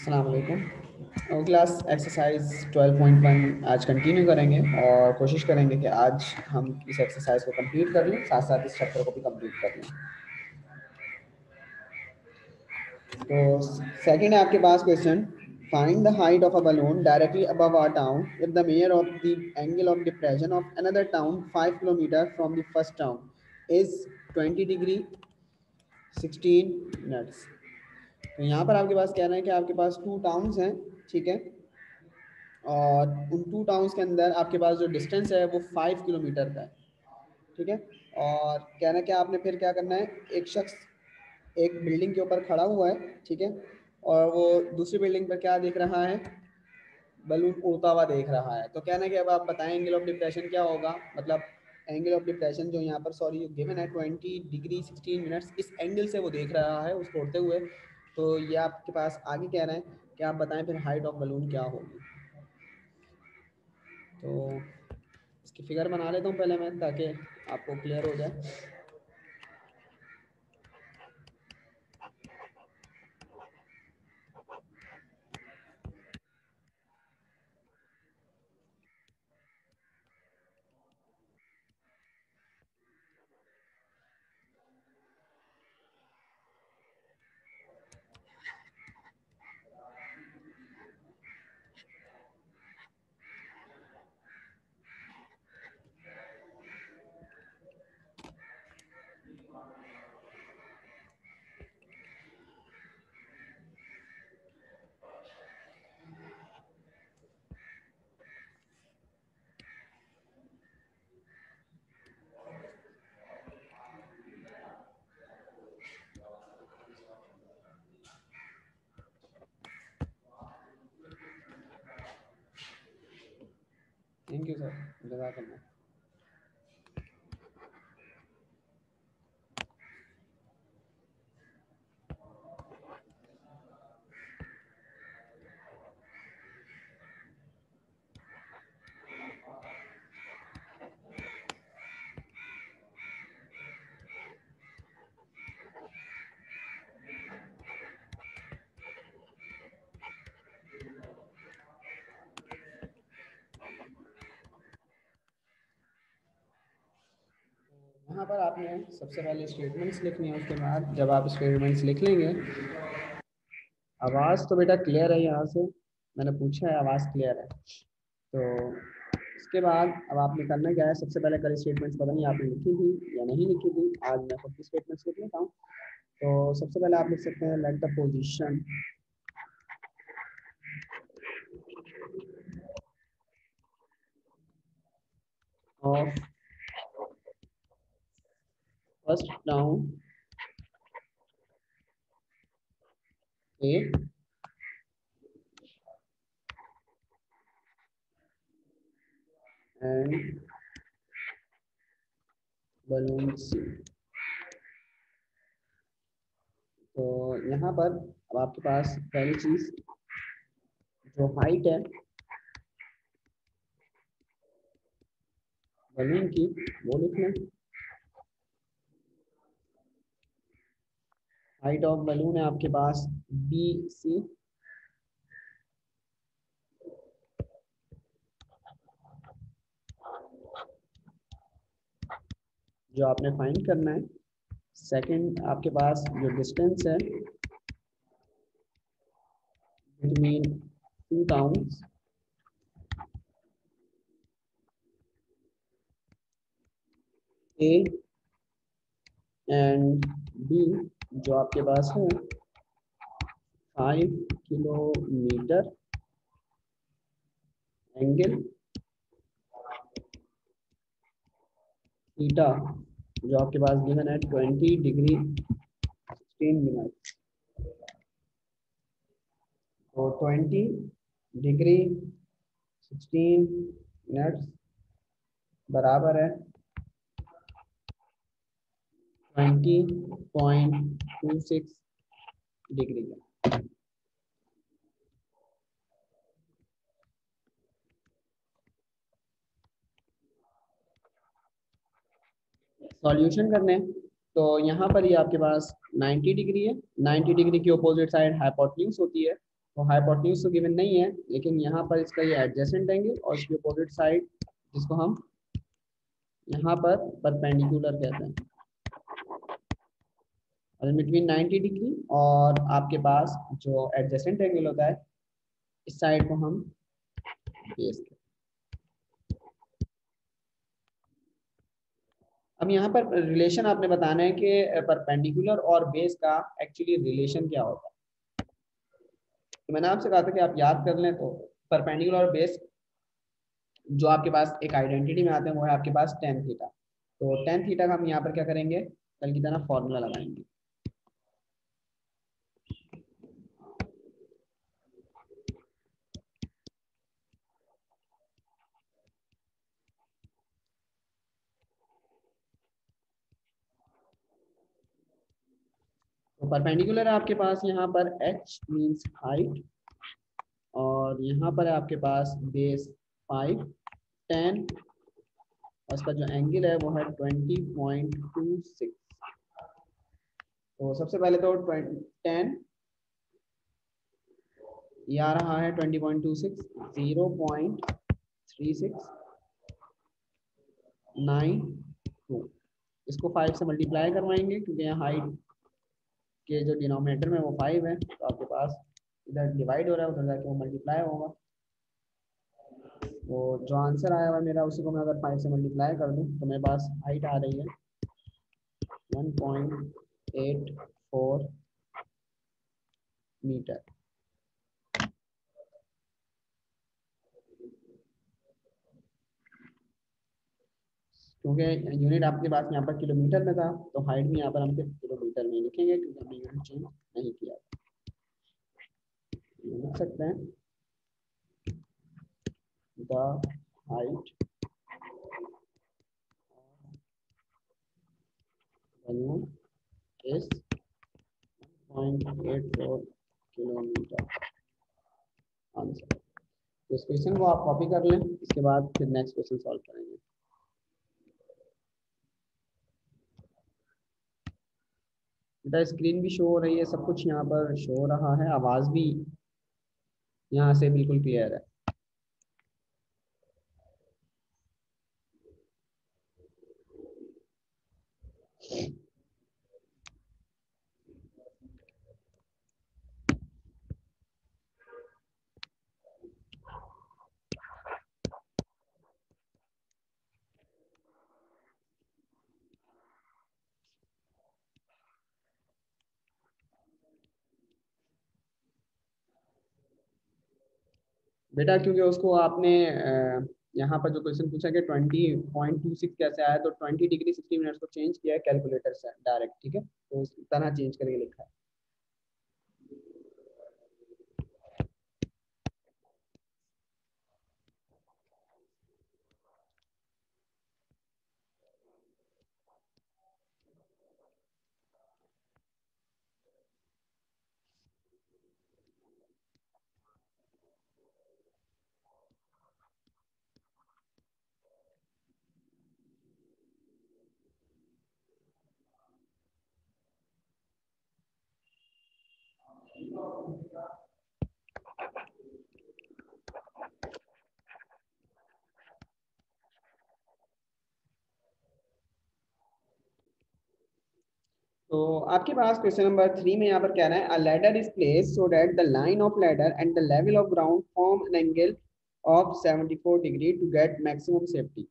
अस्सलाम वालेकुम। Class exercise 12.1 आज कंटिन्यू करेंगे और कोशिश करेंगे कि आज हम इस एक्सरसाइज को कंप्लीट कर लें, साथ साथ इस चैप्टर को भी कंप्लीट कर लें। तो सेकंड है आपके पास question, find the height of a balloon directly above our town if the measure of the angle of depression of another town 5 kilometre from the first town is 20 degree 16 minutes. तो यहाँ पर आपके पास कह रहे हैं कि आपके पास टू टाउन्स हैं, ठीक है, और उन टू टाउन्स के अंदर आपके पास जो डिस्टेंस है वो 5 किलोमीटर का है, ठीक है। और कहना है कि आपने फिर क्या करना है, एक शख्स एक बिल्डिंग के ऊपर खड़ा हुआ है, ठीक है, और वो दूसरी बिल्डिंग पर क्या देख रहा है, बलून उड़ता हुआ देख रहा है। तो कहना है कि अब आप बताएं एंगल ऑफ डिप्रेशन क्या होगा, मतलब एंगल ऑफ डिप्रेशन जो यहाँ पर सॉरी गिवन है 20 डिग्री 16 मिनट्स, इस एंगल से वो देख रहा है उसको उड़ते हुए। तो ये आपके पास आगे कह रहे हैं कि आप बताएं फिर हाइट ऑफ बलून क्या होगी। तो इसकी फिगर बना लेता हूँ पहले मैं, ताकि आपको क्लियर हो जाए। थैंक यू सर, जज़ाकल्लाह। यहाँ पर आपने सबसे पहले स्टेटमेंट्स लिखनी है, उसके बाद जब आप स्टेटमेंट्स लिख लेंगे, आवाज़ तो बेटा क्लियर है यहाँ से, मैंने पूछा है आवाज़ क्लियर है। तो इसके बाद अब आपने करना क्या है, सबसे पहले कल स्टेटमेंट्स पता नहीं आपने लिखी थी या नहीं लिखी थी, आज मैं खुद की स्टेटमेंट्स लिख लेता हूँ। तो सबसे पहले आप लिख सकते हैं let the position of first town A and balloon C. तो यहाँ पर अब आपके पास पहली चीज़ जो हाइट है बलून की वो लिख लें। हाइट ऑफ बलून है आपके पास बी सी, जो आपने फाइंड करना है। सेकंड आपके पास जो डिस्टेंस है between two towns A and B, जो आपके पास है 5 किलोमीटर, एंगल थीटा जो आपके पास गिवन है 20 डिग्री 16 मिनट। तो 20 डिग्री 16 मिनट बराबर है 20.26 डिग्री का। सॉल्यूशन करने हैं, तो यहाँ पर ये आपके पास 90 डिग्री है, 90 डिग्री की अपोजिट साइड हाइपोटेन्यूज होती है, तो हाइपोटेन्यूज तो गिवन नहीं है, लेकिन यहाँ पर इसका ये एडजेसेंट एंगल और इसकी अपोजिट साइड जिसको हम यहाँ पर परपेंडिकुलर कहते हैं, और बिटवीन 90 डिग्री और आपके पास जो एडजेसेंट एंगल होता है इस साइड को हम बेस कहते हैं। अब यहाँ पर रिलेशन आपने बताना है कि परपेंडिकुलर और बेस का एक्चुअली रिलेशन क्या होता है। तो मैंने आपसे कहा था कि आप याद कर लें, तो परपेंडिकुलर और बेस जो आपके पास एक आइडेंटिटी में आते हैं वो है आपके पास टेन थीटा। तो टेन थीटा का हम यहाँ पर क्या करेंगे, कल की तरह फॉर्मूला लगाएंगे। तो परपेंडिकुलर है आपके पास यहाँ पर h मीन्स हाइट, और यहाँ पर है आपके पास बेस 5 10, और इसका जो एंगल है वो है 20.26। तो सबसे पहले तो 10 ये आ रहा है 20.26, 0.3692, इसको 5 से मल्टीप्लाई करवाएंगे क्योंकि यहाँ हाइट के जो डिनोमिनेटर में वो 5 है, तो आपके पास इधर डिवाइड हो रहा है, उधर जाके वो मल्टीप्लाई होगा। तो जो आंसर आया हुआ मेरा उसी को मैं अगर 5 से मल्टीप्लाई कर दूं तो मेरे पास हाइट आ रही है 1.84 मीटर। क्योंकि यूनिट आपके पास यहाँ पर किलोमीटर में था, तो हाइट भी यहाँ पर हम सिर्फ किलोमीटर में लिखेंगे क्योंकि हमने यूनिट चेंज नहीं किया। लिख सकते हैं the height balloon is 0.84 kilometre answer. तो इस क्वेश्चन को आप कॉपी कर लें, इसके बाद फिर नेक्स्ट क्वेश्चन सॉल्व करेंगे। बेटा स्क्रीन भी शो हो रही है, सब कुछ यहाँ पर शो हो रहा है, आवाज भी यहाँ से बिल्कुल क्लियर है। बेटा क्योंकि उसको आपने यहाँ पर जो क्वेश्चन पूछा कि 20.26 कैसे आया, तो 20 डिग्री 60 मिनट्स को चेंज किया है कैलकुलेटर से डायरेक्ट, ठीक है, तो उस तरह चेंज करके लिखा है। तो आपके पास क्वेश्चन नंबर 3 में यहाँ पर कह रहा है, a ladder is placed so that the line of ladder and the level of ground form an angle of 74 degree to get maximum safety.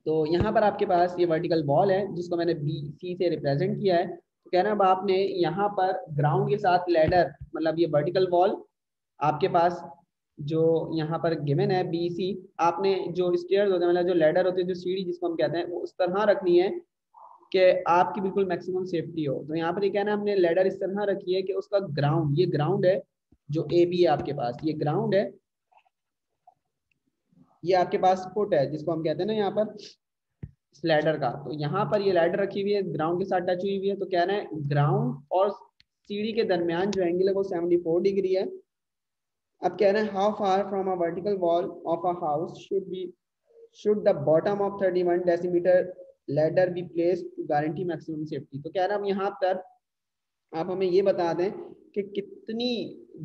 तो यहाँ पर आपके पास ये वर्टिकल वॉल है जिसको मैंने बी सी से रिप्रेजेंट किया है। तो कहना अब आपने यहाँ पर ग्राउंड के साथ लैडर, मतलब ये वर्टिकल वॉल आपके पास जो यहाँ पर गिवन है बी सी, आपने जो स्टेयर्स होते हैं मतलब जो लैडर होते हैं, जो सीढ़ी जिसको हम कहते हैं, वो उस तरह रखनी है कि आपकी बिल्कुल मैक्सिमम सेफ्टी हो। तो यहाँ पर ये कहना है हमने लैडर इस तरह रखी है कि उसका ग्राउंड, ये ग्राउंड है जो ए बी है आपके पास, ये ग्राउंड है, ये आपके पास फुट है जिसको हम कहते हैं ना यहाँ पर लैडर का। तो यहाँ पर ये लैडर रखी हुई है, ग्राउंड के साथ टच हुई हुई है। तो कहना है ग्राउंड और सीढ़ी के दरमियान जो एंगल है वो 74 डिग्री है। अब कहना है how far from a vertical wall of a house should the bottom of 31 decimetre ladder be placed to guarantee maximum safety. तो कह रहा है यहाँ पर आप हमें ये बता दें कि कितनी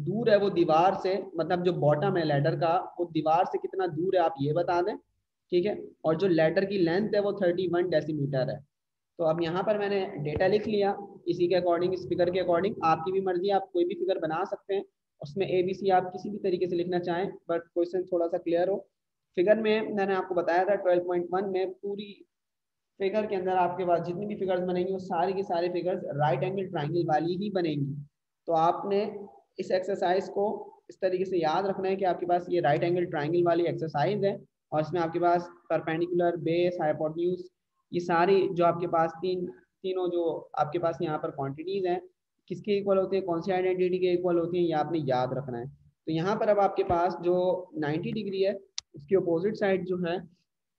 दूर है वो दीवार से, मतलब जो बॉटम है लैडर का वो दीवार से कितना दूर है आप ये बता दें, ठीक है। और जो लैडर की लेंथ है वो 31 डेसीमीटर है। तो अब यहाँ पर मैंने डेटा लिख लिया, इसी के अकॉर्डिंग, इस फिगर के अकॉर्डिंग आपकी भी मर्जी, आप कोई भी फिगर बना सकते हैं, उसमें ABC आप किसी भी तरीके से लिखना चाहें, बट क्वेश्चन थोड़ा सा क्लियर हो। फिगर में मैंने आपको बताया था 12.1 में पूरी फिगर के अंदर आपके पास जितनी भी फिगर्स बनेंगी वो सारी की सारी फिगर्स राइट एंगल ट्राइंगल वाली ही बनेंगी। तो आपने इस एक्सरसाइज को इस तरीके से याद रखना है कि आपके पास ये राइट एंगल ट्राइंगल वाली एक्सरसाइज है, और इसमें आपके पास परपेंडिकुलर, बेस, हाइपोटेन्यूज, ये सारी जो आपके पास तीनों जो आपके पास यहाँ पर क्वांटिटीज हैं किसके इक्वल होते हैं, कौन सी आइडेंटिटी के इक्वल होती हैं, ये आपने याद रखना है। तो यहाँ पर अब आपके पास जो 90 डिग्री है उसकी अपोजिट साइड जो है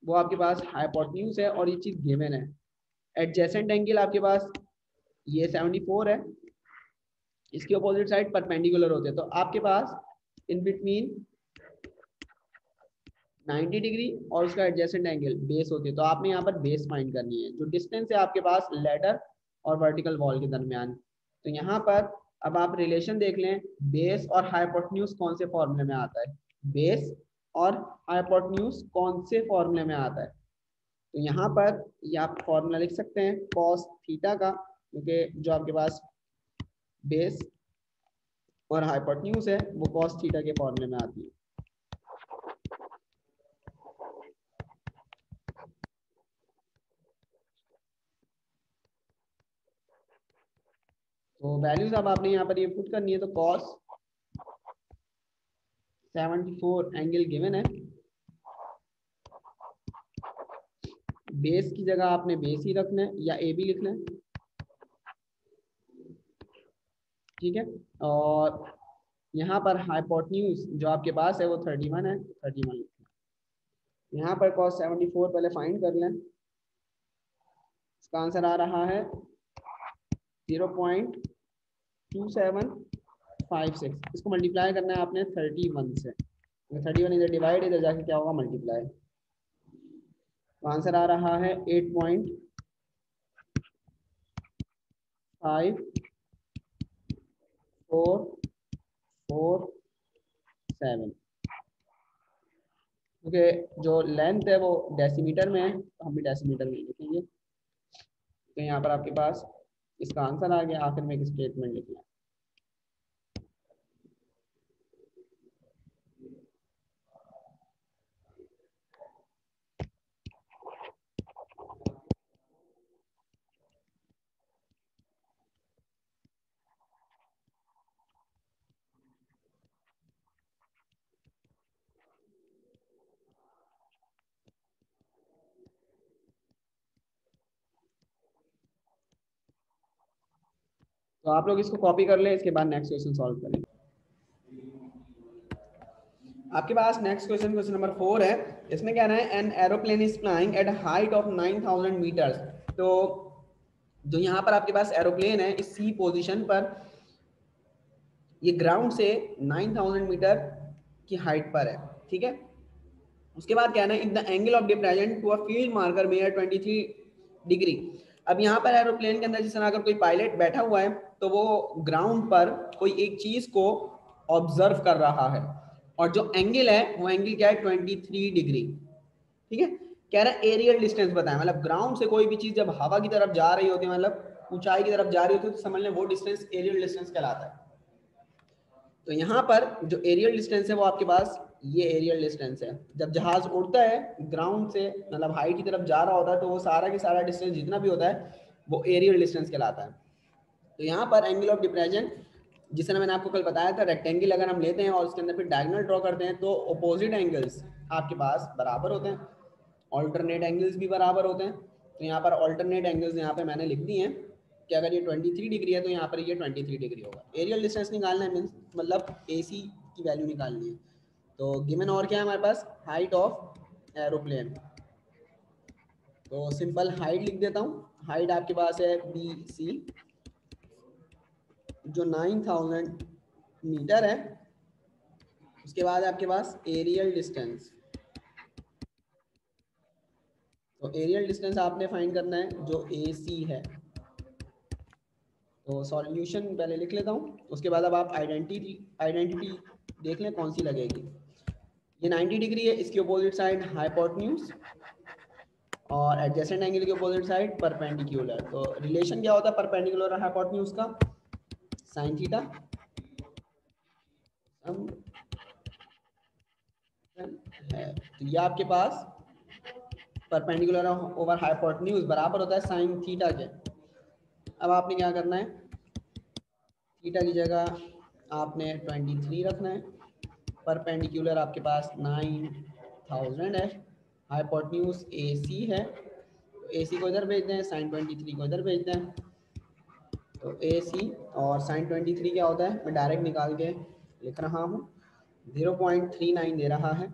वो आपके पास हाइपोटेन्यूज है, और ये चीज गिवन है। एडजेसेंट एंगल आपके पास ये 74 है, इसके अपोजिट साइड परपेंडिकुलर होते हैं, तो आपके पास इन बिटवीन 90 डिग्री और उसका एडजेसेंट एंगल बेस होती है। तो आपने यहाँ पर बेस फाइंड करनी है, जो डिस्टेंस है आपके पास लेडर और वर्टिकल वॉल के दरमियान। तो यहाँ पर अब आप रिलेशन देख लें, बेस और हाइपोटेन्यूज कौन से फॉर्मूले में आता है, बेस और हाइपोटेन्यूज कौन से फॉर्मूले में आता है। तो यहाँ पर ये आप फॉर्मूला लिख सकते हैं कॉस थीटा का, क्योंकि जो आपके पास बेस और हाइपोटेन्यूज है वो कॉस थीटा के फॉर्मूले में आती है। तो वैल्यूज अब आपने यहाँ पर ये पुट करनी है, तो कॉस 74 एंगल गिवन है, बेस की जगह आपने बेस ही रखना है या AB लिखना है, ठीक है। और यहाँ पर हाइपोटेन्यूज जो आपके पास है वो 31 है, 31 लिखना है। यहाँ पर कॉस 74 पहले फाइंड कर लें, इसका आंसर आ रहा है 0.2756। इसको मल्टीप्लाई करना है आपने 31 से, 31 इधर डिवाइड, इधर जाके क्या होगा मल्टीप्लाई, तो आंसर आ रहा है 8.5447। क्योंकि जो लेंथ है वो डेसीमीटर में है तो हम भी डेसीमीटर में लिखेंगे। तो यहाँ पर आपके पास इसका आंसर आ गया, आखिर में एक स्टेटमेंट लिखना। तो आप लोग इसको कॉपी कर लें, इसके बाद नेक्स्ट क्वेश्चन सॉल्व करें। आपके पास नेक्स्ट क्वेश्चन, क्वेश्चन नंबर 4 है। इसमें क्या है, an aeroplane is flying at height of 9000 metres. तो जो यहाँ पर आपके पास एरोप्लेन है इस सी पोजीशन पर, ये ग्राउंड से 9000 मीटर की हाइट पर है, ठीक है। उसके बाद क्या है, in the angle of depression to a field marker mayor 23 degree. अब यहाँ पर एरोप्लेन के अंदर जिस तरह अगर कोई पायलट बैठा हुआ है तो वो ग्राउंड पर कोई एक चीज को ऑब्जर्व कर रहा है, और जो एंगल है वो एंगल क्या है 23 डिग्री, ठीक है। कह रहा है एरियल डिस्टेंस बताएं, मतलब ग्राउंड से कोई भी चीज जब हवा की तरफ जा रही होती है, मतलब ऊंचाई की तरफ जा रही होती है, तो समझ लें वो डिस्टेंस एरियल डिस्टेंस कहलाता है। तो यहाँ पर जो एरियल डिस्टेंस है वो आपके पास ये एरियल डिस्टेंस है। जब जहाज उड़ता है ग्राउंड से, मतलब हाइट की तरफ जा रहा होता है, तो वो सारा की सारा डिस्टेंस जितना भी होता है वो एरियल डिस्टेंस कहलाता है। तो यहाँ पर एंगल ऑफ डिप्रेशन, जिस तरह मैंने आपको कल बताया था, रेक्टेंगल अगर हम लेते हैं और उसके अंदर फिर डायगोनल ड्रॉ करते हैं तो अपोजिट एंगल्स आपके पास बराबर होते हैं, ऑल्टरनेट एंगल्स भी बराबर होते हैं। तो यहाँ पर ऑल्टरनेट एंगल्स यहाँ पे मैंने लिख दिए हैं कि अगर ये 23 डिग्री है तो यहाँ पर ये 23 डिग्री होगा। एरियल डिस्टेंस निकालना है, मीन्स मतलब AC की वैल्यू निकालनी है। तो गिवन और क्या है हमारे पास, हाइट ऑफ एरोप्लेन। तो सिंपल हाइट लिख देता हूँ, हाइट आपके पास है BC जो 9000 मीटर है। उसके बाद आपके पास एरियल डिस्टेंस, तो एरियल डिस्टेंस आपने फाइंड करना है जो AC है। तो सॉल्यूशन पहले लिख लेता हूँ, उसके बाद अब आप आइडेंटिटी देख लें कौन सी लगेगी। ये 90 डिग्री है, इसकी अपोजिट साइड हाइपोटेन्यूज और एडजेसेंट एंगल की अपोजिट साइड परपेंडिकुलर। तो रिलेशन क्या होता है परपेंडिकुलर और हाइपोटेन्यूज का? साइन थीटा है। तो ये आपके पास परपेंडिकुलर ओवर हाइपोटेन्यूज बराबर होता है साइन थीटा के। अब आपने क्या करना है, थीटा की जगह आपने 23 रखना है, परपेंडिकुलर आपके पास 9000 है, हाइपोटेन्यूज AC है, AC को इधर भेज दें, साइन 23 को इधर भेज दें। तो AC और साइन 23 क्या होता है मैं डायरेक्ट निकाल के लिख रहा हूँ, 0.39 दे रहा है,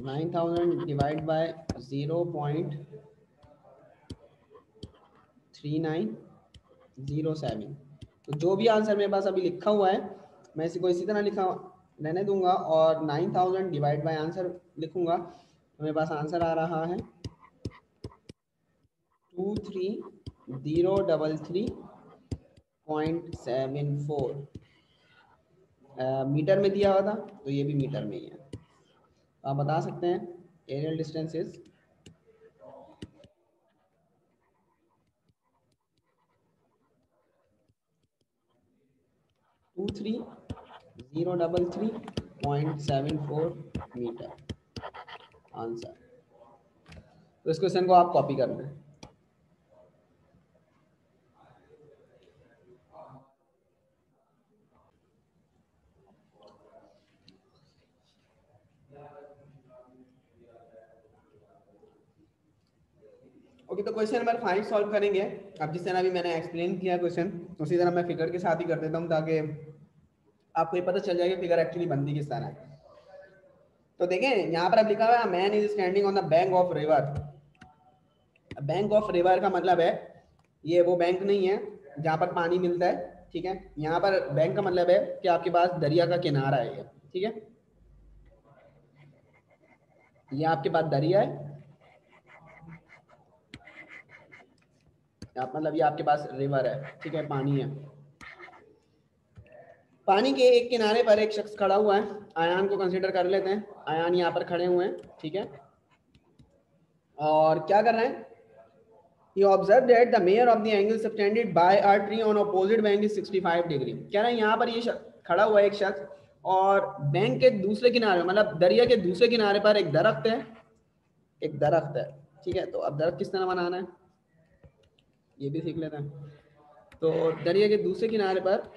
9000 डिवाइड बाय 0.3907। तो जो भी आंसर मेरे पास अभी लिखा हुआ है मैं इसी को इसी तरह लिखा रहने दूंगा और 9000 डिवाइड बाय आंसर लिखूंगा, तो मेरे पास आंसर आ रहा है 23033.74 मीटर में दिया हुआ था, तो ये भी मीटर में ही है। आप बता सकते हैं aerial distance is 23033.74 metre answer. तो इस क्वेश्चन को आप कॉपी करना है। ओके, तो क्वेश्चन नंबर 5 सॉल्व करेंगे। अब जिस तरह अभी मैंने एक्सप्लेन किया क्वेश्चन, उसी तरह मैं फिगर के साथ ही कर देता हूँ ताकि आपको ये पता चल जाए कि फिगर एक्चुअली बनती किस तरह है। तो देखें यहाँ पर अब लिखा हुआ है man is standing on the bank of river. Bank of river का मतलब है ये वो बैंक नहीं है जहाँ पर पानी मिलता है, ठीक है। यहाँ पर बैंक का मतलब है कि आपके पास दरिया का किनारा है ये, ठीक है। ये आपके पास दरिया है, मतलब ये आपके पास रिवर है, ठीक है, पानी है। पानी के एक किनारे पर एक शख्स खड़ा हुआ है, आयान को कंसीडर कर लेते हैं, आयान यहाँ पर खड़े हुए हैं, ठीक है। और क्या कर रहे हैं, He observed that the mayor of the angle subtended by a tree on opposite bank is 65 degree. कह रहे हैं यहाँ पर ये खड़ा हुआ है एक शख्स और बैंक के दूसरे किनारे मतलब दरिया के दूसरे किनारे पर एक दरख्त है, एक दरख्त है, ठीक है। तो अब दरख्त किस तरह बनाना है ये भी सीख लेते हैं। तो दरिया के दूसरे किनारे पर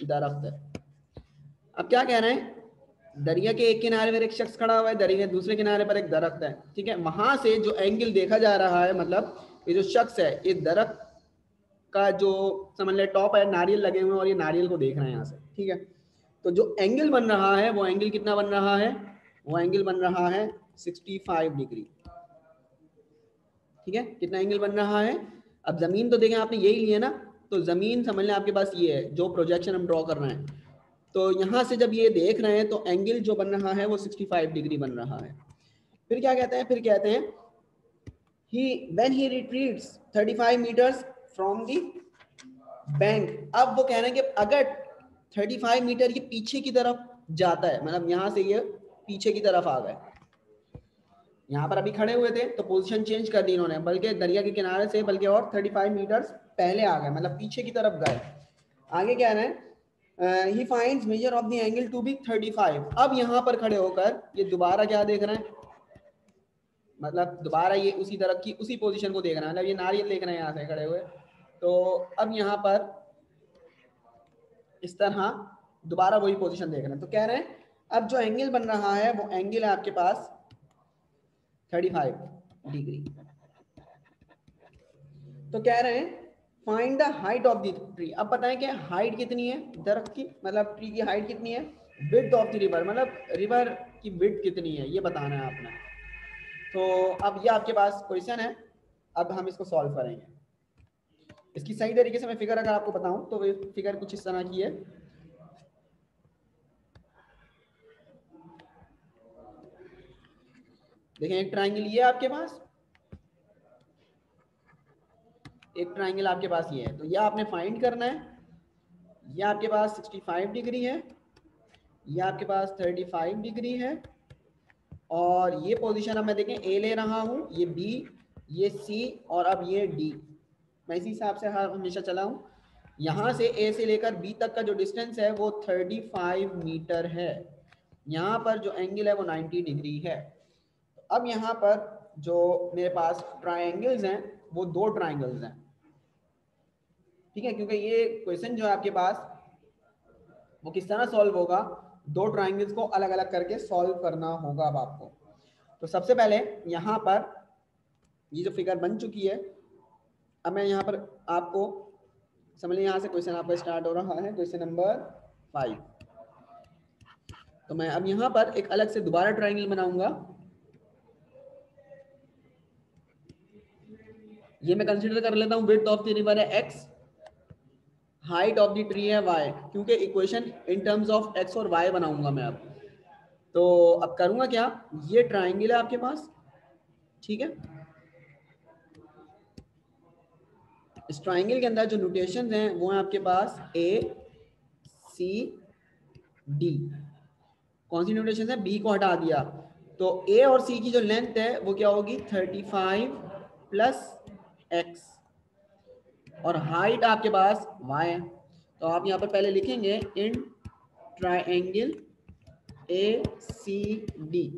दरख्त है। अब क्या कह रहे हैं, दरिया के एक किनारे पर एक शख्स खड़ा हुआ है, दरिया के दूसरे किनारे पर एक दरख्त है, ठीक है। वहां से जो एंगल देखा जा रहा है, मतलब ये जो शख्स है ये दरख्त का जो समझ ले टॉप है, नारियल लगे हुए हैं और ये नारियल को देख रहे हैं यहाँ से, ठीक है। तो जो एंगल बन रहा है वो एंगल कितना बन रहा है, वो एंगल बन रहा है 65 डिग्री, ठीक है। कितना एंगल बन रहा है, अब जमीन तो देखें आपने यही लिया ना, तो जमीन समझ लें आपके पास ये है जो प्रोजेक्शन हम ड्रॉ कर रहे हैं। तो यहाँ से जब ये देख रहे हैं तो एंगल जो बन रहा है वो 65 डिग्री बन रहा है। फिर क्या कहते हैं, फिर कहते हैं when he retreats 35 meters from the bank। अब वो कह रहे हैं कि अगर 35 मीटर ये पीछे की तरफ जाता है, मतलब यहाँ से ये पीछे की तरफ आ गए, यहाँ पर अभी खड़े हुए थे तो पोजीशन चेंज कर दी इन्होंने, बल्कि दरिया के किनारे से बल्कि और 35 मीटर्स पहले आ गए, मतलब पीछे की तरफ गए। आगे क्या है, he finds measure of the angle to be 35। अब यहाँ पर खड़े होकर ये दोबारा क्या देख रहे हैं, मतलब दोबारा ये उसी तरफ की उसी पोजीशन को देख रहे हैं, मतलब ये नारियल देख रहे हैं यहाँ से खड़े हुए। तो अब यहाँ पर इस तरह दोबारा वही पोजीशन देख रहे हैं। तो कह रहे हैं अब जो एंगल बन रहा है वो एंगल है आपके पास 35 डिग्री। तो कह रहे हैं find the height of the tree. अब बताएं कि हाइट कितनी है दरख्त की, मतलब ट्री की हाइट कितनी है, विड्थ ऑफ द रिवर, मतलब रिवर की विड्थ कितनी है ये बताना है आपने। तो अब ये आपके पास क्वेश्चन है, अब हम इसको सॉल्व करेंगे। इसकी सही तरीके से मैं फिगर अगर आपको बताऊं तो फिगर कुछ इस तरह की है। देखें एक ट्रायंगल ये है आपके पास, एक ट्राइंगल आपके पास ये है, तो यह आपने फाइंड करना है। यह आपके पास 65 डिग्री है, यह आपके पास 35 डिग्री है, और ये पोजीशन अब मैं देखें ए ले रहा हूँ, ये बी, ये सी, और अब ये डी। मैं इसी हिसाब से हमेशा चला हूँ। यहाँ से ए से लेकर बी तक का जो डिस्टेंस है वो 35 मीटर है। यहाँ पर जो एंगल है वो 90 डिग्री है। अब यहाँ पर जो मेरे पास ट्राइंगल्स हैं वो दो ट्राइंगल्स हैं, ठीक है, क्योंकि ये क्वेश्चन जो है आपके पास वो किस तरह सॉल्व होगा, दो ट्राइंगल्स को अलग अलग करके सॉल्व करना होगा अब आपको। तो सबसे पहले यहाँ पर ये जो फिगर बन चुकी है, अब मैं यहाँ पर आपको समझ लीजिए, यहाँ से क्वेश्चन आपका स्टार्ट हो रहा है, क्वेश्चन नंबर 5। तो मैं अब यहाँ पर एक अलग से दोबारा ट्राइंगल बनाऊंगा। ये मैं कंसीडर कर लेता हूँ विड्थ ऑफ द रिवर है x, height of the tree है y, क्योंकि equation in terms of x और y बनाऊंगा मैं अब। तो अब करूंगा क्या, ये ट्राइंगल है आपके पास, ठीक है। इस ट्राइंगल के अंदर जो नोटेशंस हैं वो है आपके पास a c d। कौन सी नोटेशन है, b को हटा दिया, तो a और c की जो लेंथ है वो क्या होगी 35 प्लस x, और हाइट आपके पास y है। तो आप यहाँ पर पहले लिखेंगे इन ट्राइंगल ACD।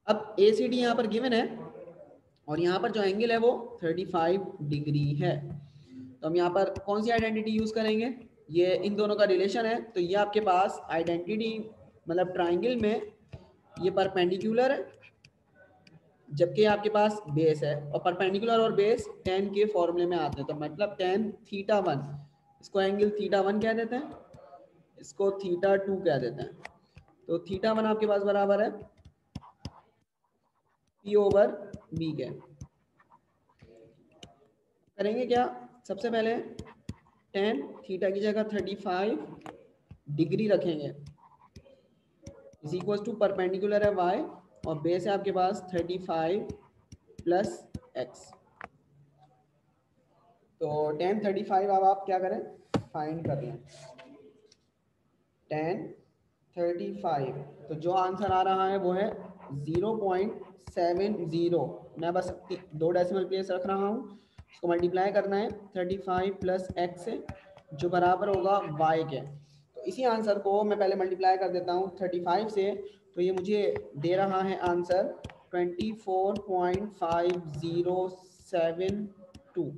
अब ACD यहाँ पर गिवन है, और यहाँ पर जो एंगल है वो 35 डिग्री है। तो हम यहाँ पर कौन सी आइडेंटिटी यूज करेंगे, ये इन दोनों का रिलेशन है, तो ये आपके पास आइडेंटिटी मतलब ट्राइंगल में ये परपेंडिकुलर है, जबकि आपके पास बेस है, और परपेंडिकुलर और बेस tan के फॉर्मूले में आते हैं। तो मतलब tan θ1, इसको एंगल θ1 कह देते हैं, इसको θ2 कह देते हैं। तो θ1 आपके पास बराबर है P ओवर B के। करेंगे क्या, सबसे पहले tan थीटा की जगह 35 डिग्री रखेंगे, इज इक्वल टू परपेंडिकुलर है y, और बेस है आपके पास 35 प्लस x। तो tan 35 अब आप क्या करें, फाइंड कर लें tan 35। तो जो आंसर आ रहा है वो है 0.70। मैं बस दो डेसिमल प्लेस रख रहा हूँ, इसको मल्टीप्लाई करना है 35 प्लस एक्स से, जो बराबर होगा y के। तो इसी आंसर को मैं पहले मल्टीप्लाई कर देता हूँ 35 से, तो ये मुझे दे रहा है आंसर 24.5072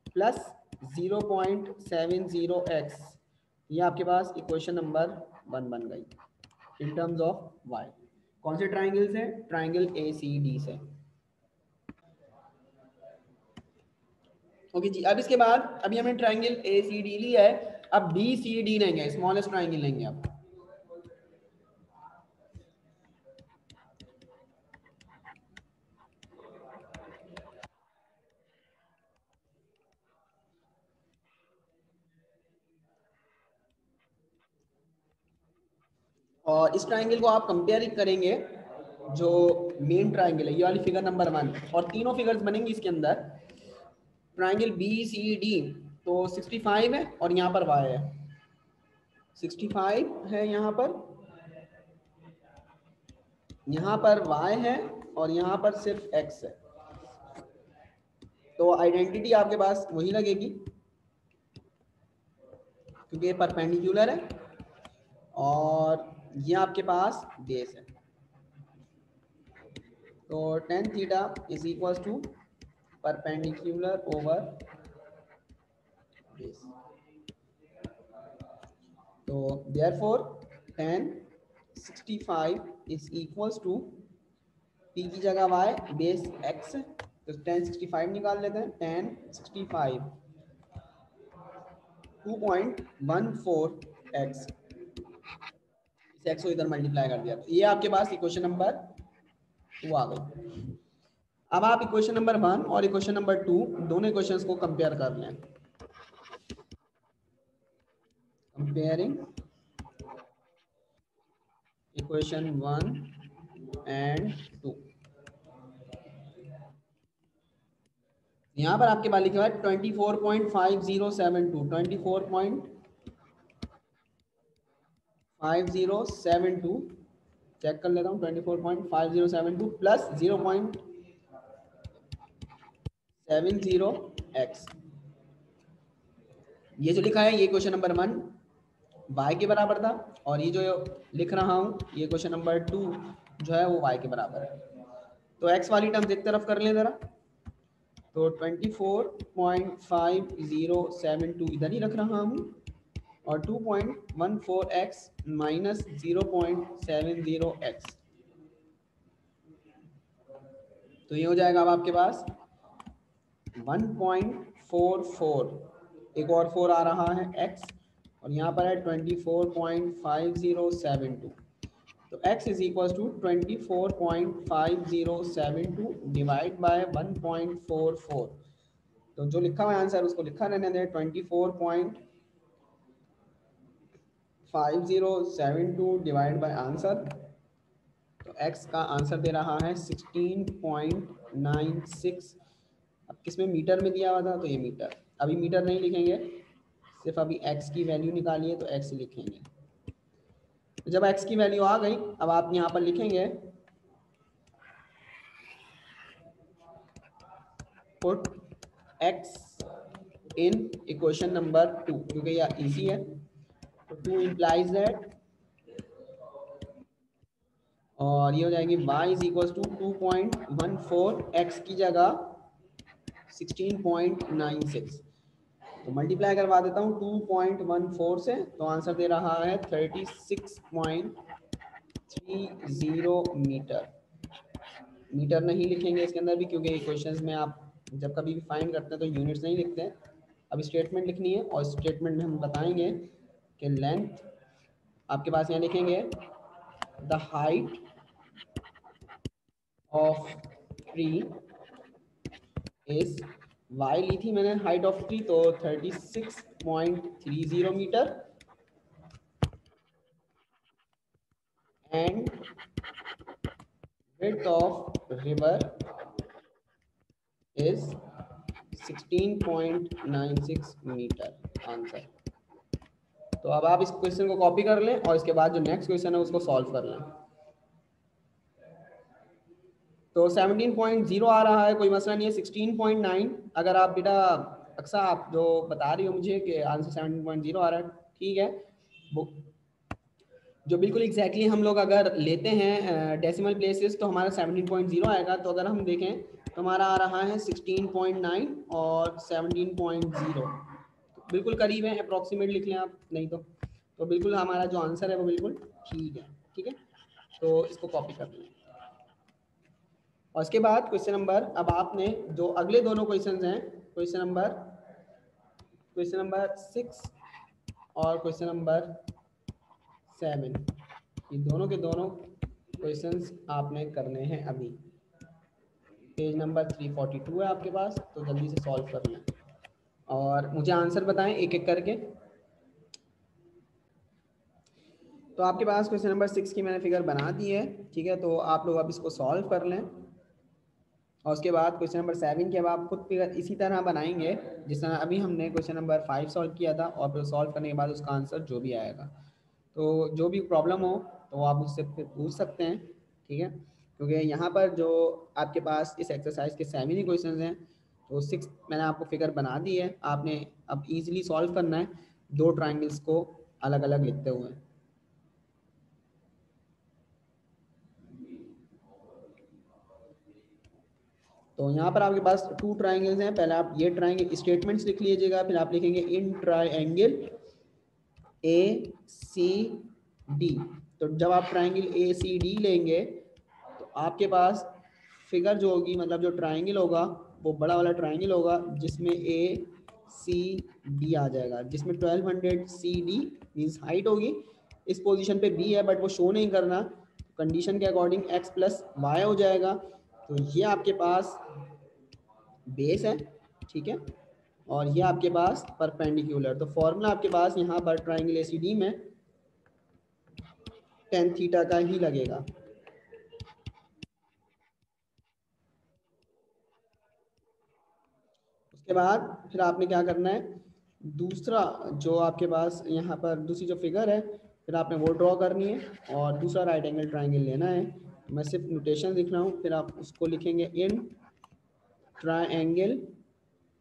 प्लस 0.70x। ये आपके पास इक्वेशन नंबर 1 बन गई इन टर्म्स ऑफ y। कौन से ट्राइंगल से, ट्राइंगल ACD से। ओके जी, अब इसके बाद अभी हमने ट्राइंगल ACD लिया है, अब BCD लेंगे, स्मॉलेस्ट ट्राइंगल लेंगे अब। और इस ट्राइंगल को आप कंपेयर करेंगे जो मेन ट्राइंगल है, ये वाली फिगर नंबर 1, और तीनों फिगर्स बनेंगी इसके अंदर। ट्राइंगल BCD तो 65 है, और यहाँ पर y है 65 है, यहाँ पर y है, और यहाँ पर सिर्फ x है। तो आइडेंटिटी आपके पास वही लगेगी, क्योंकि ये परपेंडिकुलर है और ये आपके पास बेस है। तो tan theta is equal to perpendicular over base. तो therefore tan 65 is equal to p की जगह y, बेस x, तो tan 65 निकाल लेते हैं। tan 65 2.14x, इस x को इधर मल्टीप्लाई कर दिया, तो ये आपके पास इक्वेशन नंबर 2 आ गई। अब आप इक्वेशन नंबर 1 और इक्वेशन नंबर 2 दोनों इक्वेशंस को कंपेयर कर लें। Comparing equation 1 and 2। यहाँ पर आपके पास लिखा हुआ है 24.5072, 24.5072, चेक कर लेता हूँ, 24.5072 प्लस 0.70x, ये जो लिखा है ये क्वेश्चन नंबर 1 y के बराबर था, और ये जो लिख रहा हूँ ये क्वेश्चन नंबर 2 जो है वो y के बराबर है। तो x वाली टर्म्स एक तरफ कर लें जरा, तो 24.5072 इधर ही रख रहा हूँ, और 2.14x माइनस 0.70x, तो ये हो जाएगा अब आपके पास 1.44, एक और 4 आ रहा है x, और यहाँ पर है 24.5072, तो x is equal to 24.5072 divide by 1.44, तो जो लिखा हुआ आंसर उसको लिखा रहने दें, 24.5072 डिवाइड बाय आंसर, तो x का आंसर दे रहा है 16.96। अब किसमें मीटर में दिया हुआ था, तो ये मीटर, अभी मीटर नहीं लिखेंगे, सिर्फ अभी x की वैल्यू निकालिए तो x लिखेंगे। तो जब x की वैल्यू आ गई, अब आप यहाँ पर लिखेंगे put x in equation number 2, क्योंकि यह इजी है, तो 2 इम्प्लाइज दैट, और ये हो जाएगी y is equal to 2.14, x की जगह 16.96, तो मल्टीप्लाई करवा देता हूँ 2.14 से, तो आंसर दे रहा है 36.30 मीटर। मीटर नहीं लिखेंगे इसके अंदर भी, क्योंकि क्वेश्चंस में आप जब कभी भी फाइंड करते हैं तो यूनिट्स नहीं लिखते हैं। अब स्टेटमेंट लिखनी है, और स्टेटमेंट में हम बताएंगे कि लेंथ आपके पास यहाँ लिखेंगे the height of tree is, Y ली थी मैंने हाइट ऑफ ट्री, तो 36.30 metre, and width of river is 16.96 metre, answer. तो अब आप इस क्वेश्चन को कॉपी कर लें, और इसके बाद जो नेक्स्ट क्वेश्चन है उसको सॉल्व कर लें। तो 17.0 आ रहा है, कोई मसला नहीं है। 16.9, अगर आप बेटा अक्सर आप जो बता रही हो मुझे कि आंसर 17.0 आ रहा है, ठीक है, वो जो बिल्कुल एग्जैक्टली हम लोग अगर लेते हैं डेसिमल प्लेसेस तो हमारा 17.0 आएगा। तो अगर हम देखें तो हमारा आ रहा है 16.9 और 17.0, बिल्कुल करीब है, अप्रॉक्सीमेट लिख लें आप, नहीं तो बिल्कुल हमारा जो आंसर है वो बिल्कुल ठीक है, ठीक है। तो इसको कॉपी कर लें, और इसके बाद क्वेश्चन नंबर, अब आपने जो अगले दोनों क्वेश्चन हैं, क्वेश्चन नंबर 6 और क्वेश्चन नंबर 7, ये दोनों के दोनों क्वेश्चंस आपने करने हैं अभी। पेज नंबर 342 है आपके पास, तो जल्दी से सॉल्व कर लें और मुझे आंसर बताएं एक एक करके। तो आपके पास क्वेश्चन नंबर 6 की मैंने फिगर बना दी है, ठीक है, तो आप लोग अब इसको सॉल्व कर लें, और उसके बाद क्वेश्चन नंबर 7 के अब आप खुद फिगर इसी तरह बनाएंगे जिस तरह अभी हमने क्वेश्चन नंबर 5 सॉल्व किया था, और फिर सॉल्व करने के बाद उसका आंसर जो भी आएगा, तो जो भी प्रॉब्लम हो तो आप मुझसे फिर पूछ सकते हैं, ठीक है, क्योंकि यहाँ पर जो आपके पास इस एक्सरसाइज के 7 ही क्वेश्चन हैं, तो 6 मैंने आपको फिगर बना दी है, आपने अब इजीली सॉल्व करना है दो ट्राइंगल्स को अलग अलग लिखते हुए। तो यहाँ पर आपके पास 2 ट्राइंगल्स हैं, पहले आप ये ट्राइंगल स्टेटमेंट्स लिख लीजिएगा, फिर आप लिखेंगे in triangle A C D. तो जब आप ट्राइंगल ए सी डी लेंगे तो आपके पास फिगर जो होगी, मतलब जो ट्राइंगल होगा वो बड़ा वाला ट्राइंगल होगा जिसमें ए सी डी आ जाएगा, जिसमें 1200 सी डी मीन्स हाइट होगी, इस पोजीशन पे बी है बट वो शो नहीं करना, कंडीशन के अकॉर्डिंग एक्स प्लस वाई हो जाएगा। तो ये आपके पास बेस है, ठीक है, और ये आपके पास परपेंडिकुलर। तो फॉर्मूला आपके पास यहाँ पर ट्राइंगल एसीडी में टेन थीटा का ही लगेगा। उसके बाद फिर आपने क्या करना है, दूसरा जो आपके पास यहाँ पर दूसरी जो फिगर है फिर आपने वो ड्रॉ करनी है और दूसरा राइट एंगल ट्राइंगल लेना है। मैं सिर्फ नोटेशन लिख रहा हूँ, फिर आप उसको लिखेंगे in triangle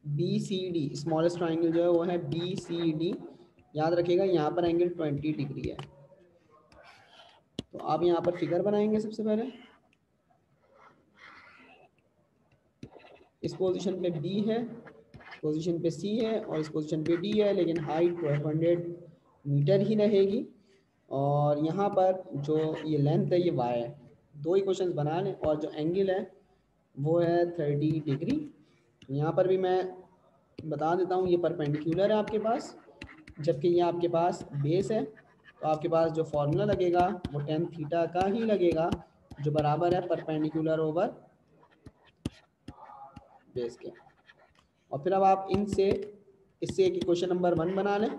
B C D, smallest triangle जो है वो है बी सी डी। याद रखिएगा यहाँ पर एंगल 20 डिग्री है। तो आप यहाँ पर फिगर बनाएंगे सबसे पहले, इस पोजीशन पे बी है, पोजीशन पे सी है और इस पोजीशन पे डी है, लेकिन हाइट 1200 मीटर ही रहेगी। और यहाँ पर जो ये लेंथ है ये वाई है। दो ही क्वेश्चन बना लें और जो एंगल है वो है 30 डिग्री। यहाँ पर भी मैं बता देता हूँ, ये परपेंडिकुलर है आपके पास, जबकि ये आपके पास बेस है। तो आपके पास जो फॉर्मूला लगेगा वो tan थीटा का ही लगेगा, जो बराबर है परपेंडिकुलर ओवर बेस के। और फिर अब आप इनसे इससे एक क्वेश्चन नंबर 1 बना लें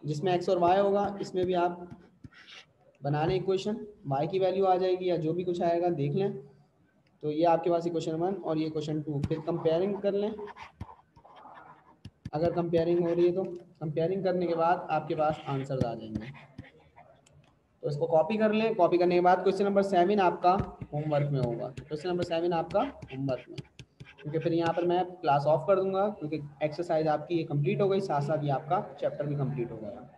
जिसमें x और y होगा, इसमें भी आप बना लें इक्वेशन, y की वैल्यू आ जाएगी या जो भी कुछ आएगा देख लें। तो ये आपके पास इक्वेशन 1 और ये क्वेश्चन 2, फिर कंपेयरिंग कर लें। अगर कंपेयरिंग हो रही है तो कंपेयरिंग करने के बाद आपके पास आंसर आ जाएंगे। तो इसको कॉपी कर लें। कॉपी करने के बाद क्वेश्चन नंबर 7 आपका होमवर्क में होगा। क्वेश्चन नंबर 7 आपका होमवर्क में, क्योंकि फिर यहाँ पर मैं क्लास ऑफ कर दूंगा क्योंकि एक्सरसाइज आपकी ये कंप्लीट हो गई, साथ साथ ये आपका चैप्टर भी कंप्लीट हो गया।